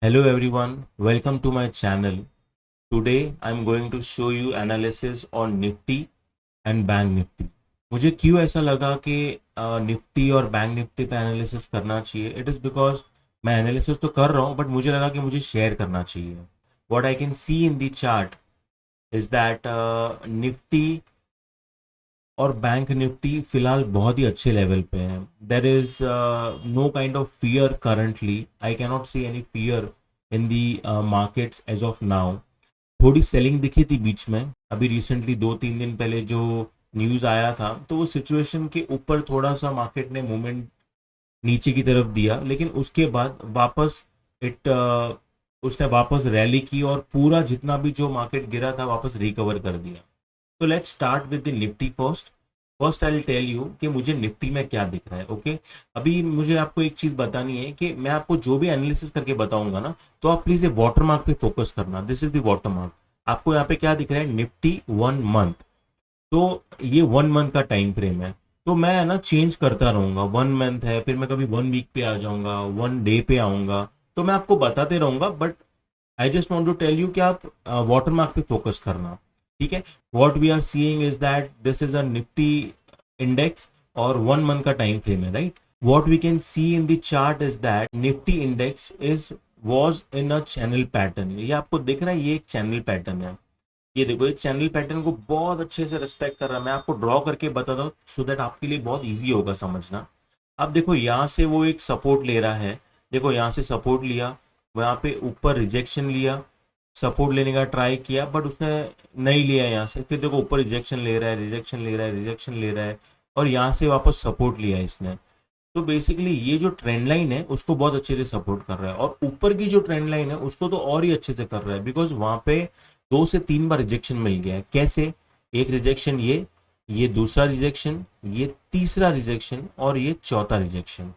Hello everyone, welcome to my channel. Today I'm going to show you analysis on Nifty and Bank Nifty. मुझे क्यों ऐसा लगा कि Nifty और bank Nifty पे एनालिसिस करना चाहिए? इट इज़ बिकॉज मैं एनालिसिस तो कर रहा हूँ बट मुझे लगा कि मुझे शेयर करना चाहिए. What I can see in the chart is that Nifty और बैंक निफ्टी फिलहाल बहुत ही अच्छे लेवल पे हैं. There is no kind of fear currently. I cannot see any fear in the markets as of now. थोड़ी सेलिंग दिखी थी बीच में, अभी रिसेंटली 2-3 दिन पहले जो न्यूज़ आया था तो वो सिचुएशन के ऊपर थोड़ा सा मार्केट ने मूवमेंट नीचे की तरफ दिया, लेकिन उसके बाद वापस इट उसने वापस रैली की और पूरा जितना भी जो मार्केट गिरा था वापस रिकवर कर दिया. तो let's start with the Nifty first. First I will tell you कि मुझे निफ्टी में क्या दिख रहा है. ओके अभी मुझे आपको एक चीज बतानी है कि मैं आपको जो भी एनालिसिस करके बताऊंगा ना, तो आप प्लीज ये वाटर मार्क पे फोकस करना. This is the water mark. आपको यहाँ पे क्या दिख रहा है? Nifty 1 month. तो ये 1 मंथ का टाइम फ्रेम है. तो मैं है ना चेंज करता रहूंगा. 1 मंथ है, फिर मैं कभी 1 वीक पे आ जाऊंगा, 1 डे पे आऊंगा. तो मैं आपको बताते रहूंगा but I just want to tell you कि आप वाटर मार्क पे फोकस करना. ठीक है. What we are seeing is that this is a Nifty index और 1 मंथ का टाइम फ्रेम है, right. What we can see in the chart is that Nifty index is was in a channel pattern. ये आपको दिख रहा है, ये एक चैनल पैटर्न है. ये देखो, ये चैनल पैटर्न को बहुत अच्छे से रिस्पेक्ट कर रहा है. मैं आपको ड्रॉ करके बताता हूँ सो दैट आपके लिए बहुत ईजी होगा समझना. अब देखो यहाँ से वो एक सपोर्ट ले रहा है. देखो यहाँ से सपोर्ट लिया, वहाँ पे ऊपर रिजेक्शन लिया, सपोर्ट लेने का ट्राई किया बट उसने नहीं लिया. यहाँ से फिर देखो ऊपर रिजेक्शन ले रहा है, रिजेक्शन ले रहा है, रिजेक्शन ले रहा है और यहाँ से वापस सपोर्ट लिया इसने. तो बेसिकली ये जो ट्रेंड लाइन है उसको बहुत अच्छे से सपोर्ट कर रहा है और ऊपर की जो ट्रेंड लाइन है उसको तो और ही अच्छे से कर रहा है बिकॉज वहां पे 2 से 3 बार रिजेक्शन मिल गया है. कैसे? एक रिजेक्शन, ये दूसरा रिजेक्शन, ये तीसरा रिजेक्शन और ये चौथा रिजेक्शन.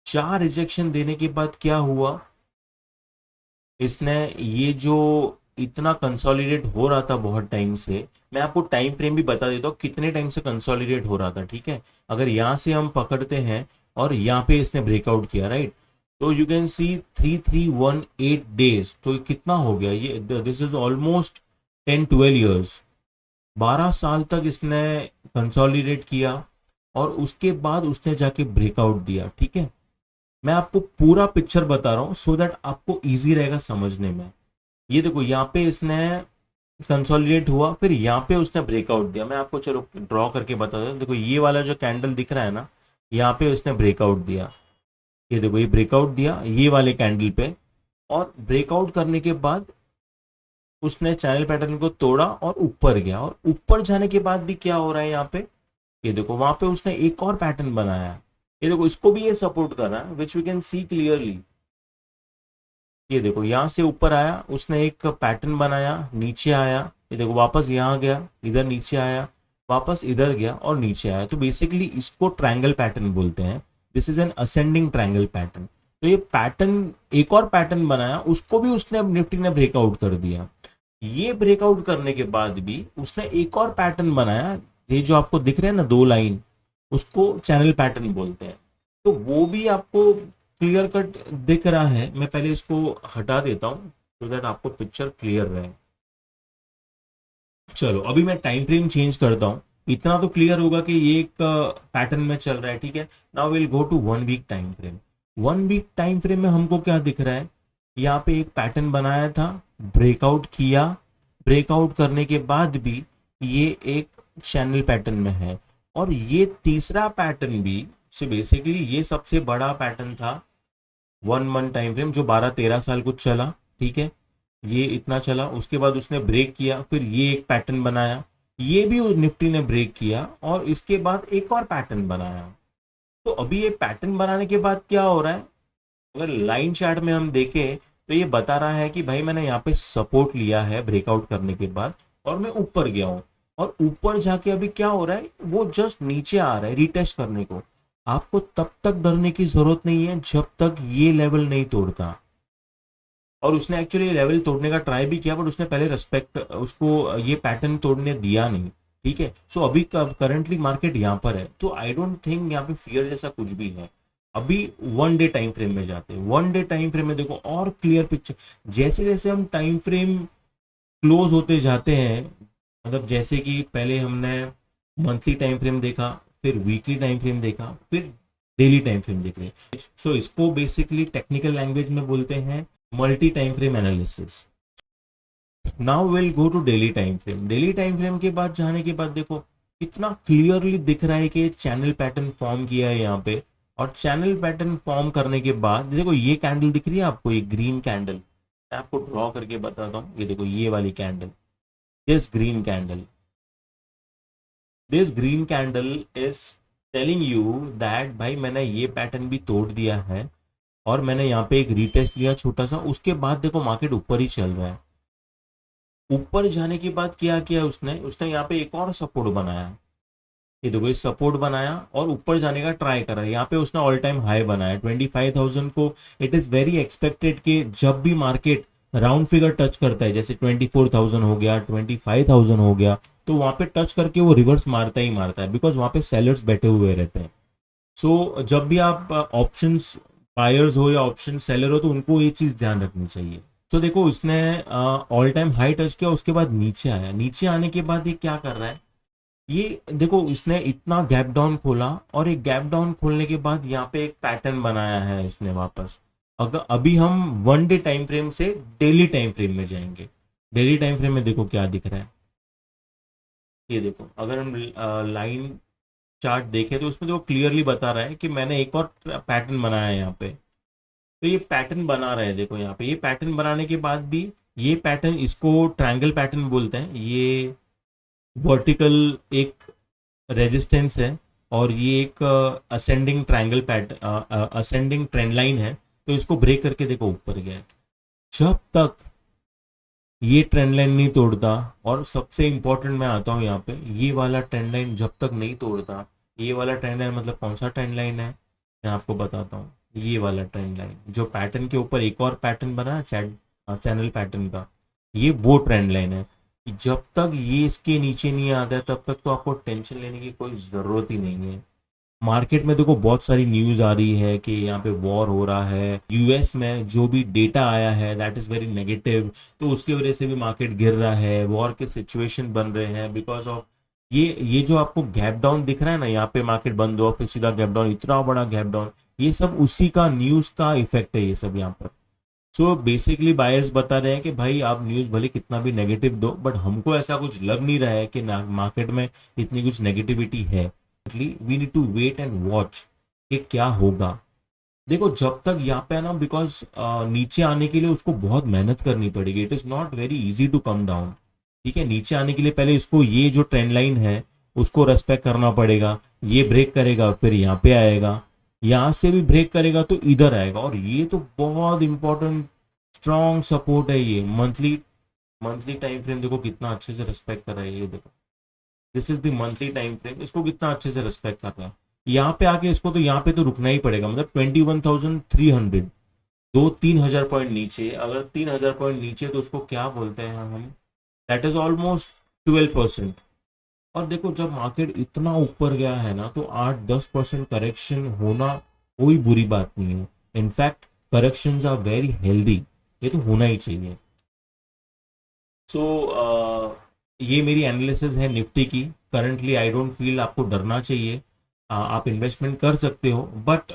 4 रिजेक्शन देने के बाद क्या हुआ? इसने ये जो इतना कंसोलिडेट हो रहा था बहुत टाइम से, मैं आपको टाइम फ्रेम भी बता देता हूँ कितने टाइम से कंसोलिडेट हो रहा था. ठीक है. अगर यहाँ से हम पकड़ते हैं और यहाँ पे इसने ब्रेकआउट किया, राइट, तो यू कैन सी 3318 डेज. तो कितना हो गया ये? This is almost 10-12 years. 12 साल तक इसने कंसोलिडेट किया और उसके बाद उसने जाके ब्रेकआउट दिया. ठीक है. मैं आपको पूरा पिक्चर बता रहा हूँ सो दैट आपको इजी रहेगा समझने में. ये देखो यहाँ पे इसने कंसोलिडेट हुआ, फिर यहाँ पे उसने ब्रेकआउट दिया. मैं आपको चलो ड्रॉ करके बता दूं. देखो ये वाला जो कैंडल दिख रहा है ना, यहाँ पे उसने ब्रेकआउट दिया. ये देखो ये ब्रेकआउट दिया ये वाले कैंडल पे, और ब्रेकआउट करने के बाद उसने चैनल पैटर्न को तोड़ा और ऊपर गया. और ऊपर जाने के बाद भी क्या हो रहा है यहाँ पे? ये देखो वहां पे उसने एक और पैटर्न बनाया है. ये देखो इसको भी ये सपोर्ट कर रहा है which we can see clearly. ये देखो यहाँ से ऊपर आया, उसने एक पैटर्न बनाया, नीचे आया, ये देखो वापस यहाँ गया, इधर नीचे आया, वापस इधर गया और नीचे आया. तो बेसिकली इसको ट्रायंगल पैटर्न बोलते हैं. This is an ascending triangle pattern. तो ये पैटर्न, एक और पैटर्न बनाया, उसको भी उसने निफ्टी ने ब्रेकआउट कर दिया. ये ब्रेकआउट करने के बाद भी उसने एक और पैटर्न बनाया. ये जो आपको दिख रहे हैं ना 2 लाइन, उसको चैनल पैटर्न बोलते हैं. तो वो भी आपको क्लियर कट दिख रहा है. मैं पहले इसको हटा देता हूं सो दैट आपको पिक्चर क्लियर रहे. चलो अभी मैं टाइम फ्रेम चेंज करता हूं. इतना तो क्लियर होगा कि ये एक पैटर्न में चल रहा है. ठीक है. Now will go to 1 week time frame. 1 week time frame में हमको क्या दिख रहा है? यहाँ पे एक पैटर्न बनाया था, ब्रेकआउट किया, ब्रेकआउट करने के बाद भी ये एक चैनल पैटर्न में है. और ये तीसरा पैटर्न भी, से बेसिकली ये सबसे बड़ा पैटर्न था 1 मंथ टाइम फ्रेम जो 12-13 साल कुछ चला. ठीक है. ये इतना चला, उसके बाद उसने ब्रेक किया, फिर ये एक पैटर्न बनाया, ये भी निफ्टी ने ब्रेक किया और इसके बाद एक और पैटर्न बनाया. तो अभी ये पैटर्न बनाने के बाद क्या हो रहा है? अगर लाइन चार्ट में हम देखें तो ये बता रहा है कि भाई मैंने यहाँ पे सपोर्ट लिया है ब्रेकआउट करने के बाद और मैं ऊपर गया हूँ. और ऊपर जाके अभी क्या हो रहा है? वो जस्ट नीचे आ रहा है रिटेस्ट करने को. आपको तब तक डरने की जरूरत नहीं है जब तक ये लेवल नहीं तोड़ता. और उसने एक्चुअली लेवल तोड़ने का ट्राई भी किया बट उसने पहले रेस्पेक्ट उसको ये पैटर्न तोड़ने दिया नहीं. ठीक है. सो अभी करंटली मार्केट यहाँ पर है, तो आई डोंट थिंक यहाँ पे फियर जैसा कुछ भी है. अभी 1 डे टाइम फ्रेम में जाते हैं। 1 डे टाइम फ्रेम में देखो और क्लियर पिक्चर, जैसे जैसे हम टाइम फ्रेम क्लोज होते जाते हैं, मतलब जैसे कि पहले हमने मंथली टाइम फ्रेम देखा, फिर वीकली टाइम फ्रेम देखा, फिर डेली टाइम फ्रेम देख रहे हैं। सो इसको बेसिकली टेक्निकल लैंग्वेज में बोलते हैं multi time frame analysis. Now will go to daily time frame. Daily time frame के बाद जाने के बाद देखो कितना क्लियरली दिख रहा है कि चैनल पैटर्न फॉर्म किया है यहाँ पे। और चैनल पैटर्न फॉर्म करने के बाद देखो ये कैंडल दिख रही है आपको, ये ग्रीन कैंडल, मैं आपको ड्रॉ करके बताता हूँ। ये देखो ये वाली candle, this green candle, this green candle is telling you that भाई मैंने ये पैटर्न भी तोड़ दिया है, और मैंने यहाँ पे एक रीटेस्ट लिया छोटा सा, उसके बाद देखो मार्केट ऊपर ही चल रहा है। ऊपर जाने के बाद क्या किया उसने, उसने यहाँ पे एक और सपोर्ट बनाया। ये देखो ये सपोर्ट बनाया और ऊपर जाने का ट्राई करा, यहाँ पे उसने ऑल टाइम हाई बनाया 25,000 को। इट इज वेरी एक्सपेक्टेड कि जब भी मार्केट राउंड फिगर टच करता है, जैसे 24,000 हो गया, 25,000 हो गया, तो वहां पे टच करके वो रिवर्स मारता ही मारता है, बिकॉज वहां पे सेलर्स बैठे हुए रहते हैं। सो जब भी आप ऑप्शंस बायर्स हो या ऑप्शन सेलर हो, तो उनको ये चीज ध्यान रखनी चाहिए। तो देखो इसने ऑल टाइम हाई टच किया, उसके बाद नीचे आया, नीचे आने के बाद ये क्या कर रहा है, ये देखो इसने इतना गैप डाउन खोला, और एक गैप डाउन खोलने के बाद यहाँ पे एक पैटर्न बनाया है इसने वापस। अगर अभी हम 1 डे टाइम फ्रेम से डेली टाइम फ्रेम में जाएंगे। डेली टाइम फ्रेम में देखो क्या दिख रहा है, ये देखो अगर हम लाइन चार्ट देखें तो उसमें देखो क्लियरली बता रहा है कि मैंने एक और पैटर्न बनाया है यहाँ पे। तो ये पैटर्न बना रहे हैं देखो यहाँ पे, ये पैटर्न बनाने के बाद भी ये पैटर्न, इसको ट्रायंगल पैटर्न बोलते हैं। ये वर्टिकल एक रेजिस्टेंस है, और ये एक ascending triangle pattern, ascending trend line है। तो इसको ब्रेक करके देखो ऊपर गया है। जब तक ये ट्रेंड लाइन नहीं तोड़ता, और सबसे इंपॉर्टेंट मैं आता हूँ यहाँ पे, ये वाला ट्रेंड लाइन जब तक नहीं तोड़ता, ये वाला ट्रेंड लाइन मतलब कौन सा ट्रेंड लाइन है, मैं आपको बताता हूँ। ये वाला ट्रेंड लाइन जो पैटर्न के ऊपर एक और पैटर्न बना चैनल पैटर्न का, ये वो ट्रेंड लाइन है। जब तक ये इसके नीचे नहीं आता है, तब तक तो आपको टेंशन लेने की कोई ज़रूरत ही नहीं है। मार्केट में देखो बहुत सारी न्यूज़ आ रही है कि यहाँ पे वॉर हो रहा है, यूएस में जो भी डेटा आया है दैट इज़ वेरी नेगेटिव, तो उसकी वजह से भी मार्केट गिर रहा है, वॉर के सिचुएशन बन रहे हैं बिकॉज ऑफ ये जो आपको गैप डाउन दिख रहा है ना, यहाँ पे मार्केट बंद हुआ फिर सीधा गैप डाउन, इतना बड़ा गैप डाउन, ये सब उसी का न्यूज़ का इफेक्ट है ये सब यहाँ पर। सो बेसिकली बायर्स बता रहे हैं कि भाई आप न्यूज़ भले कितना भी नेगेटिव दो, बट हमको ऐसा कुछ लग नहीं रहा है कि मार्केट में इतनी कुछ नेगेटिविटी है। We need to wait and watch कि क्या होगा। देखो जब तक यहाँ पे है ना, बिकॉज नीचे आने के लिए उसको बहुत मेहनत करनी पड़ेगी, it is not very easy to come down. ठीक है, नीचे आने के लिए पहले इसको ये जो ट्रेंड लाइन है उसको रेस्पेक्ट करना पड़ेगा, ये ब्रेक करेगा फिर यहाँ पे आएगा, यहाँ से भी ब्रेक करेगा तो इधर आएगा, और ये तो बहुत इंपॉर्टेंट स्ट्रॉन्ग सपोर्ट है। ये मंथली मंथली टाइम फ्रेम देखो कितना अच्छे से रेस्पेक्ट कर रहा है, ये देखो this is the monthly time frame, इसको कितना अच्छे से रेस्पेक्ट कर रहा है। यहाँ पे आके इसको तो यहाँ पे तो रुकना ही पड़ेगा, मतलब 21,300, 2-3 हजार पॉइंट नीचे, अगर 3 हजार पॉइंट नीचे तो उसको क्या बोलते हैं हम, दैट इज ऑलमोस्ट 12%। और देखो जब मार्केट इतना ऊपर गया है ना, तो 8-10% करेक्शन होना कोई बुरी बात नहीं है। In fact corrections are very healthy, ये तो होना ही चाहिए। सो ये मेरी एनालिसिस है निफ्टी की। करंटली आई डोंट फील आपको डरना चाहिए, आप इन्वेस्टमेंट कर सकते हो, but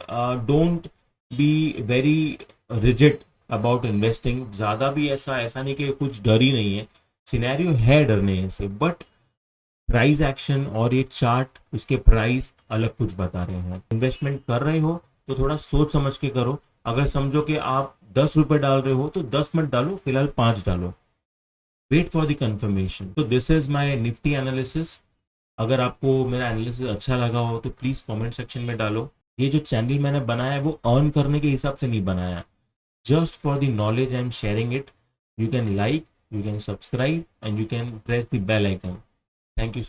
don't be very rigid about investing. ज़्यादा भी ऐसा ऐसा नहीं कि कुछ डर ही नहीं है, सिनेरियो है डरने से, बट प्राइस एक्शन और ये चार्ट उसके प्राइस अलग कुछ बता रहे हैं। इन्वेस्टमेंट कर रहे हो तो थोड़ा सोच समझ के करो। अगर समझो कि आप 10 रुपए डाल रहे हो तो 10 मत डालो, फिलहाल 5 डालो, वेट फॉर द कंफर्मेशन। तो this is my Nifty analysis. अगर आपको मेरा एनालिसिस अच्छा लगा हो तो प्लीज कमेंट सेक्शन में डालो। ये जो चैनल मैंने बनाया है वो अर्न करने के हिसाब से नहीं बनाया, just for the knowledge I am sharing it. You can like, you can subscribe and you can press the bell icon. Thank you.